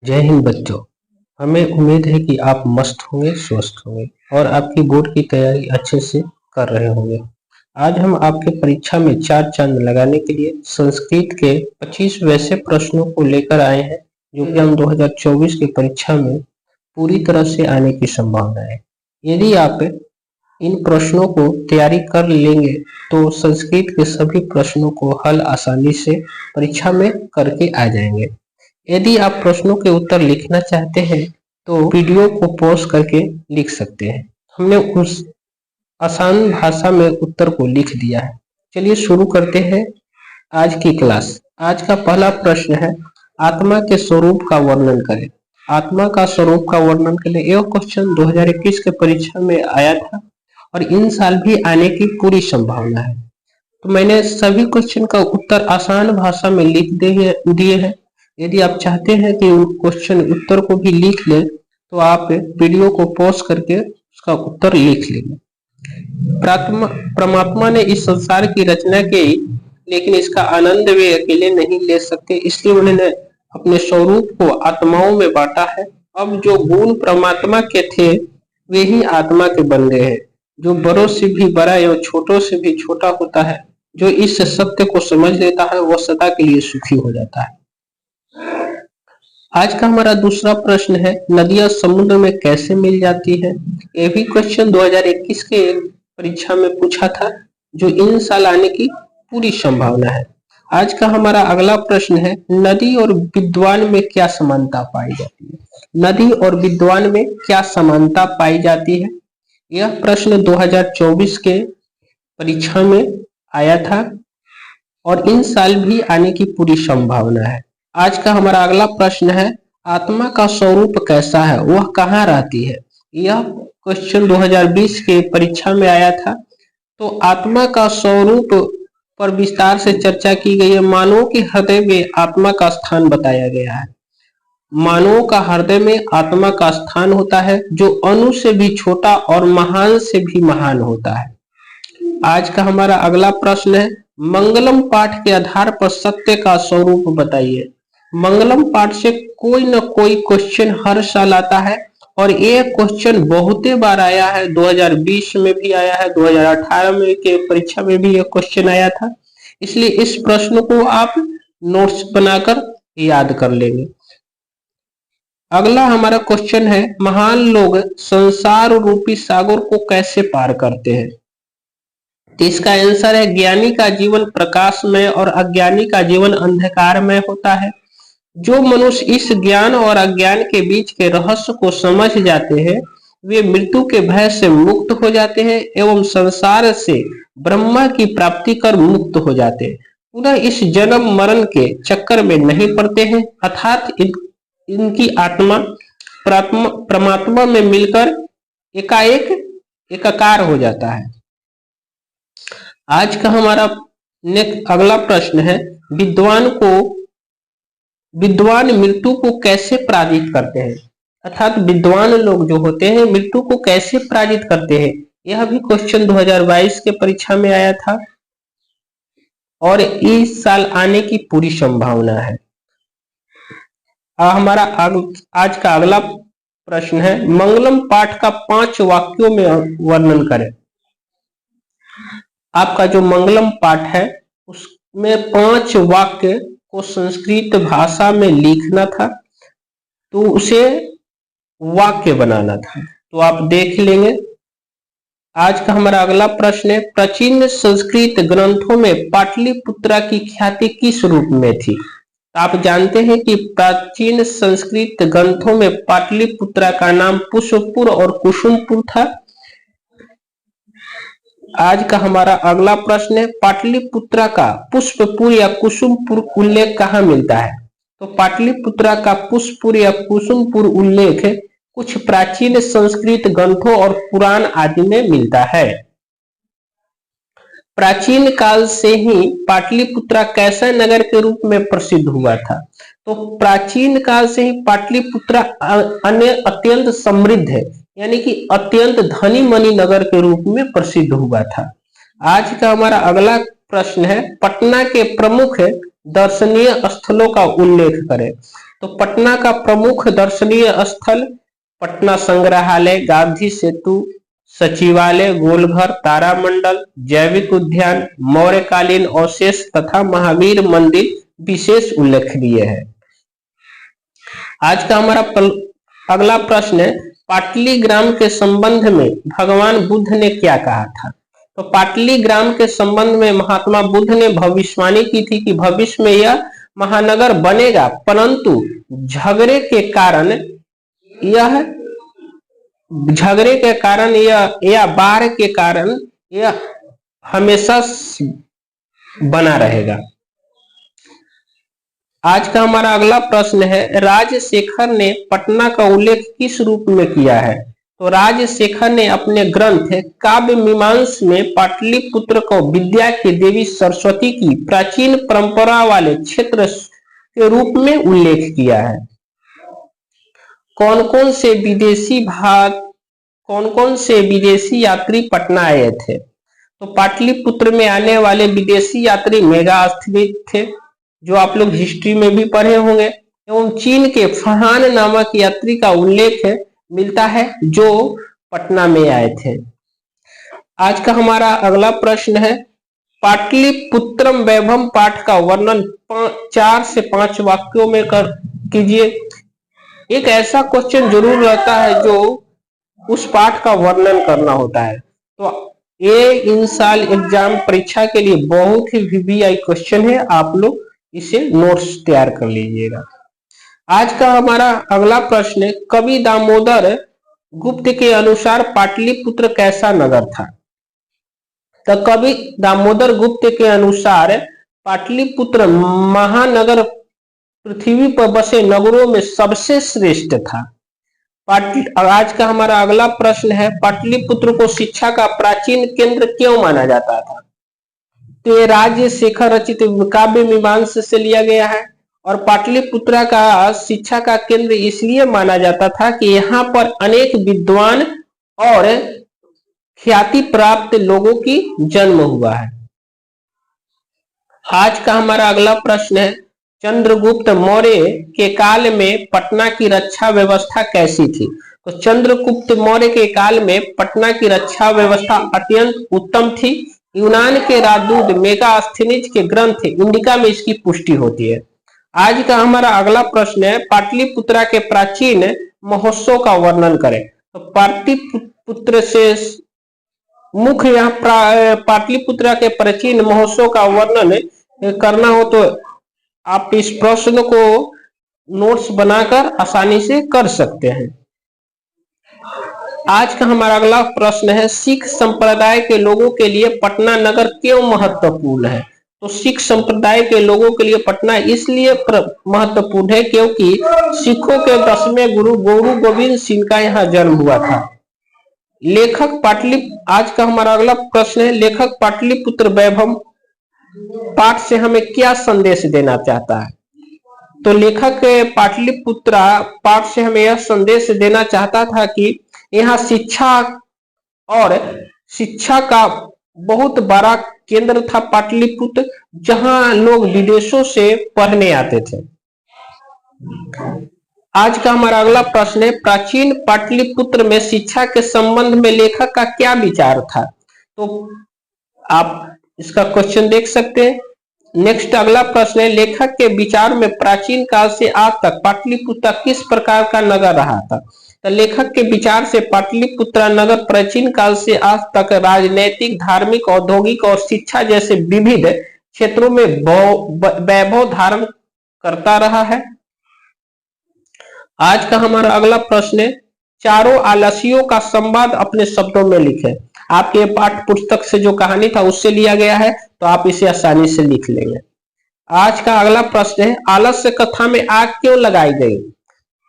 जय हिंद बच्चों। हमें उम्मीद है कि आप मस्त होंगे, स्वस्थ होंगे और आपकी बोर्ड की तैयारी अच्छे से कर रहे होंगे। आज हम आपके परीक्षा में चार चांद लगाने के लिए संस्कृत के 25 वैसे प्रश्नों को लेकर आए हैं जो कि हम 2024 की परीक्षा में पूरी तरह से आने की संभावना है। यदि आप इन प्रश्नों को तैयारी कर लेंगे तो संस्कृत के सभी प्रश्नों को हल आसानी से परीक्षा में करके आ जाएंगे। यदि आप प्रश्नों के उत्तर लिखना चाहते हैं तो वीडियो को पॉज करके लिख सकते हैं। हमने उस आसान भाषा में उत्तर को लिख दिया है। चलिए शुरू करते हैं आज की क्लास। आज का पहला प्रश्न है, आत्मा के स्वरूप का वर्णन करें। आत्मा का स्वरूप का वर्णन करें, यह क्वेश्चन 2021 के परीक्षा में आया था और इन साल भी आने की पूरी संभावना है। तो मैंने सभी क्वेश्चन का उत्तर आसान भाषा में लिख दिए हैं। यदि आप चाहते हैं कि क्वेश्चन उत्तर को भी लिख लें तो आप वीडियो को पॉज करके उसका उत्तर लिख लेंगे। परमात्मा ने इस संसार की रचना की, लेकिन इसका आनंद वे अकेले नहीं ले सकते, इसलिए उन्होंने अपने स्वरूप को आत्माओं में बांटा है। अब जो गुण परमात्मा के थे वे ही आत्मा के बन गए हैं। जो बड़ों से भी बड़ा एवं छोटों से भी छोटा होता है, जो इस सत्य को समझ लेता है वह सदा के लिए सुखी हो जाता है। आज का हमारा दूसरा प्रश्न है, नदियां समुद्र में कैसे मिल जाती है। यह भी क्वेश्चन 2021 के परीक्षा में पूछा था, जो इन साल आने की पूरी संभावना है। आज का हमारा अगला प्रश्न है, नदी और विद्वान में क्या समानता पाई जाती है। नदी और विद्वान में क्या समानता पाई जाती है। यह प्रश्न 2024 के परीक्षा में आया था और इन साल भी आने की पूरी संभावना है। आज का हमारा अगला प्रश्न है, आत्मा का स्वरूप कैसा है, वह कहाँ रहती है। यह क्वेश्चन 2020 के परीक्षा में आया था। तो आत्मा का स्वरूप पर विस्तार से चर्चा की गई है। मानव के हृदय में आत्मा का स्थान बताया गया है। मानव का हृदय में आत्मा का स्थान होता है, जो अणु से भी छोटा और महान से भी महान होता है। आज का हमारा अगला प्रश्न है, मंगलम पाठ के आधार पर सत्य का स्वरूप बताइए। मंगलम पाठ से कोई न कोई क्वेश्चन हर साल आता है और ये क्वेश्चन बहुत बार आया है। 2020 में भी आया है, 2018 में के परीक्षा में भी यह क्वेश्चन आया था, इसलिए इस प्रश्न को आप नोट्स बनाकर याद कर लेंगे। अगला हमारा क्वेश्चन है, महान लोग संसार रूपी सागर को कैसे पार करते हैं। तो इसका आंसर है, ज्ञानी का जीवन प्रकाशमय और अज्ञानी का जीवन अंधकारमय होता है। जो मनुष्य इस ज्ञान और अज्ञान के बीच के रहस्य को समझ जाते हैं वे मृत्यु के भय से मुक्त हो जाते हैं एवं संसार से ब्रह्मा की प्राप्ति कर मुक्त हो जाते हैं। पुनः इस जन्म मरण के चक्कर में नहीं पड़ते हैं, अर्थात इनकी आत्मा परमात्मा में मिलकर एकाएक एकाकार हो जाता है। आज का हमारा अगला प्रश्न है, विद्वान मृत्यु को कैसे पराजित करते हैं, अर्थात विद्वान लोग जो होते हैं मृत्यु को कैसे पराजित करते हैं। यह भी क्वेश्चन 2022 के परीक्षा में आया था और इस साल आने की पूरी संभावना है। हमारा आज का अगला प्रश्न है, मंगलम पाठ का 5 वाक्यों में वर्णन करें। आपका जो मंगलम पाठ है उसमें 5 वाक्य को संस्कृत भाषा में लिखना था, तो उसे वाक्य बनाना था, तो आप देख लेंगे। आज का हमारा अगला प्रश्न है, प्राचीन संस्कृत ग्रंथों में पाटलिपुत्रा की ख्याति किस रूप में थी। आप जानते हैं कि प्राचीन संस्कृत ग्रंथों में पाटलिपुत्रा का नाम पुष्पपुर और कुसुमपुर था। आज का हमारा अगला प्रश्न है, पाटलिपुत्रा का पुष्पपुर या कुसुमपुर उल्लेख कहाँ मिलता है। तो पाटलिपुत्रा का पुष्पपुर या कुसुमपुर उल्लेख कुछ प्राचीन संस्कृत ग्रंथों और पुराण आदि में मिलता है। प्राचीन काल से ही पाटलिपुत्रा कैसा नगर के रूप में प्रसिद्ध हुआ था। तो प्राचीन काल से ही पाटलिपुत्रा अत्यंत समृद्ध है, यानी कि अत्यंत धनी मनी नगर के रूप में प्रसिद्ध हुआ था। आज का हमारा अगला प्रश्न है, पटना के प्रमुख दर्शनीय स्थलों का उल्लेख करें। तो पटना का प्रमुख दर्शनीय स्थल पटना संग्रहालय, गांधी सेतु, सचिवालय, गोलघर, तारामंडल, जैविक उद्यान, मौर्यकालीन अवशेष तथा महावीर मंदिर विशेष उल्लेखनीय है। आज का हमारा अगला प्रश्न है, पाटलिग्राम के संबंध में भगवान बुद्ध ने क्या कहा था? तो पाटलिग्राम के संबंध में महात्मा बुद्ध ने भविष्यवाणी की थी कि भविष्य में यह महानगर बनेगा, परंतु झगड़े के कारण या बाढ़ के कारण यह हमेशा बना रहेगा। आज का हमारा अगला प्रश्न है, राजशेखर ने पटना का उल्लेख किस रूप में किया है? तो राजशेखर ने अपने ग्रंथ काव्य मीमांसा में पाटलिपुत्र को विद्या की देवी सरस्वती की प्राचीन परंपरा वाले क्षेत्र के रूप में उल्लेख किया है। कौन कौन से विदेशी यात्री पटना आए थे? तो पाटलिपुत्र में आने वाले विदेशी यात्री मेगास्थनीज थे, जो आप लोग हिस्ट्री में भी पढ़े होंगे, एवं चीन के फरहान नामक यात्री का उल्लेख मिलता है जो पटना में आए थे। आज का हमारा अगला प्रश्न है, पाटलिपुत्रम वैभवम पाठ का वर्णन 4 से 5 वाक्यों में कीजिए। एक ऐसा क्वेश्चन जरूर रहता है जो उस पाठ का वर्णन करना होता है। तो ये इन साल एग्जाम परीक्षा के लिए बहुत ही वीवीआई क्वेश्चन है, आप लोग इसे नोट्स तैयार कर लीजिएगा। आज का हमारा अगला प्रश्न है, कवि दामोदर गुप्त के अनुसार पाटलिपुत्र कैसा नगर था? तो कवि दामोदर गुप्त के अनुसार पाटलिपुत्र महानगर पृथ्वी पर बसे नगरों में सबसे श्रेष्ठ था। आज का हमारा अगला प्रश्न है, पाटलिपुत्र को शिक्षा का प्राचीन केंद्र क्यों माना जाता था? तो ये राजशेखर रचित काव्य मीमांसा से लिया गया है, और पाटलिपुत्र का शिक्षा का केंद्र इसलिए माना जाता था कि यहाँ पर अनेक विद्वान और ख्याति प्राप्त लोगों की जन्म हुआ है। आज का हमारा अगला प्रश्न है, चंद्रगुप्त मौर्य के काल में पटना की रक्षा व्यवस्था कैसी थी? तो चंद्रगुप्त मौर्य के काल में पटना की रक्षा व्यवस्था अत्यंत उत्तम थी। यूनान के राजदूत मेगास्थनीज के ग्रंथ इंडिका में इसकी पुष्टि होती है। आज का हमारा अगला प्रश्न है, पाटलिपुत्र के प्राचीन महोत्सव का वर्णन करें। तो पाटलिपुत्र से मुख्य यहाँ पाटलिपुत्र के प्राचीन महोत्सव का वर्णन करना हो तो आप इस प्रश्न को नोट्स बनाकर आसानी से कर सकते हैं। आज का हमारा अगला प्रश्न है, सिख संप्रदाय के लोगों के लिए पटना नगर क्यों महत्वपूर्ण है? तो सिख संप्रदाय के लोगों के लिए पटना इसलिए महत्वपूर्ण है क्योंकि सिखों के 10वें गुरु गोविंद सिंह का यहाँ जन्म हुआ था। आज का हमारा अगला प्रश्न है, लेखक पाटलिपुत्र वैभव पाठ से हमें क्या संदेश देना चाहता है? तो लेखक पाटलिपुत्र पाठ से हमें यह संदेश देना चाहता था कि यहाँ शिक्षा का बहुत बड़ा केंद्र था पाटलिपुत्र, जहां लोग विदेशों से पढ़ने आते थे। आज का हमारा अगला प्रश्न है, प्राचीन पाटलिपुत्र में शिक्षा के संबंध में लेखक का क्या विचार था? तो आप इसका क्वेश्चन देख सकते हैं। नेक्स्ट अगला प्रश्न है, लेखक के विचार में प्राचीन काल से आज तक पाटलिपुत्र किस प्रकार का नगर रहा था? तो लेखक के विचार से पाटलिपुत्र नगर प्राचीन काल से आज तक राजनैतिक, धार्मिक, औद्योगिक और शिक्षा जैसे विविध क्षेत्रों में वैभव धारण करता रहा है। आज का हमारा अगला प्रश्न है, चारों आलसियों का संवाद अपने शब्दों में लिखें। आपके पाठ्य पुस्तक से जो कहानी था उससे लिया गया है, तो आप इसे आसानी से लिख लेंगे। आज का अगला प्रश्न है, आलस्य कथा में आग क्यों लगाई गई?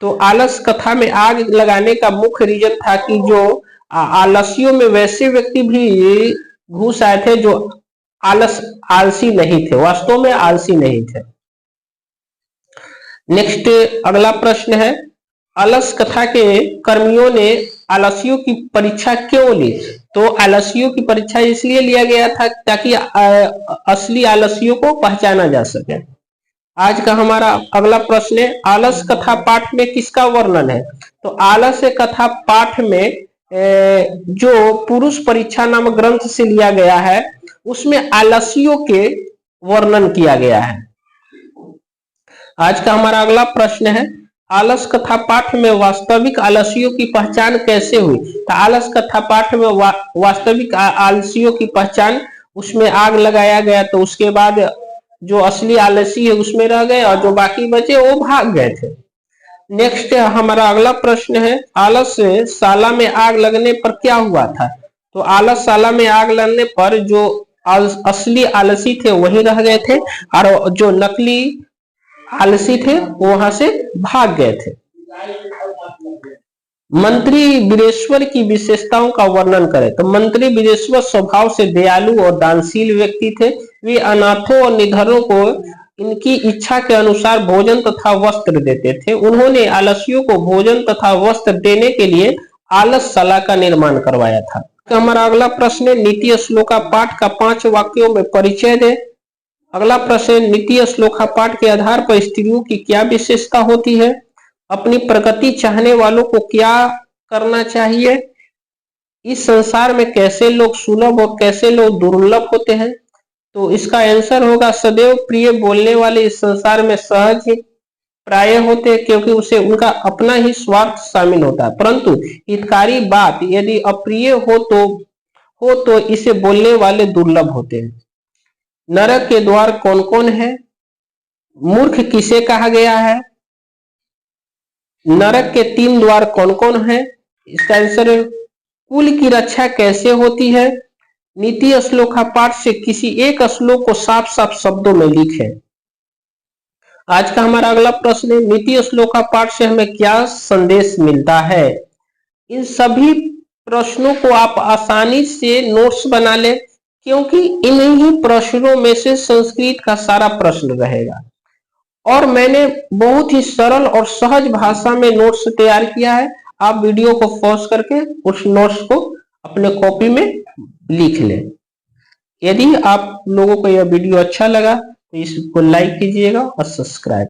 तो आलस कथा में आग लगाने का मुख्य रीजन था कि जो आलसियों में वैसे व्यक्ति भी घुस आए थे जो आलसी नहीं थे, वास्तव में आलसी नहीं थे। नेक्स्ट अगला प्रश्न है, आलस कथा के कर्मियों ने आलसियों की परीक्षा क्यों ली? तो आलसियों की परीक्षा इसलिए लिया गया था ताकि असली आलसियों को पहचाना जा सके। आज का हमारा अगला प्रश्न है, आलस कथा पाठ में किसका वर्णन है? तो आलस कथा पाठ में जो पुरुष परीक्षा नामक ग्रंथ से लिया गया है, उसमें आलसियों के वर्णन किया गया है। आज का हमारा अगला प्रश्न है, आलस कथा पाठ में वास्तविक आलसियों की पहचान कैसे हुई? तो आलस कथा पाठ में वास्तविक आलसियों की पहचान, उसमें आग लगाया गया तो उसके बाद जो असली आलसी है उसमें रह गए और जो बाकी बचे वो भाग गए थे। नेक्स्ट हमारा अगला प्रश्न है, आलस शाला में आग लगने पर क्या हुआ था? तो आलस शाला में आग लगने पर जो असली आलसी थे वही रह गए थे और जो नकली आलसी थे वो वहां से भाग गए थे। मंत्री वीरेश्वर की विशेषताओं का वर्णन करें। तो मंत्री वीरेश्वर स्वभाव से दयालु और दानशील व्यक्ति थे। वे अनाथों और निधरों को इनकी इच्छा के अनुसार भोजन तथा वस्त्र देते थे। उन्होंने आलसियों को भोजन तथा वस्त्र देने के लिए आलसशाला का निर्माण करवाया था। तो हमारा अगला प्रश्न है, नीति श्लोका पाठ का 5 वाक्यों में परिचय दे। अगला प्रश्न, नीति श्लोका पाठ के आधार पर स्त्रियों की क्या विशेषता होती है? अपनी प्रगति चाहने वालों को क्या करना चाहिए? इस संसार में कैसे लोग सुलभ और कैसे लोग दुर्लभ होते हैं? तो इसका आंसर होगा, सदैव प्रिय बोलने वाले इस संसार में सहज प्राय होते हैं, क्योंकि उसे उनका अपना ही स्वार्थ शामिल होता है। परंतु हितकारी बात यदि अप्रिय हो तो इसे बोलने वाले दुर्लभ होते हैं। नरक के द्वार कौन कौन है? मूर्ख किसे कहा गया है? नरक के 3 द्वार कौन कौन है? इसका आंसर है, कुल की रक्षा कैसे होती है? नीति श्लोका पाठ से किसी एक श्लोक को साफ साफ शब्दों में लिखें। आज का हमारा अगला प्रश्न है, नीति श्लोका पाठ से हमें क्या संदेश मिलता है? इन सभी प्रश्नों को आप आसानी से नोट्स बना लें, क्योंकि इन्हीं प्रश्नों में से संस्कृत का सारा प्रश्न रहेगा और मैंने बहुत ही सरल और सहज भाषा में नोट्स तैयार किया है। आप वीडियो को पॉज करके उस नोट्स को अपने कॉपी में लिख लें। यदि आप लोगों को यह वीडियो अच्छा लगा तो इसको लाइक कीजिएगा और सब्सक्राइब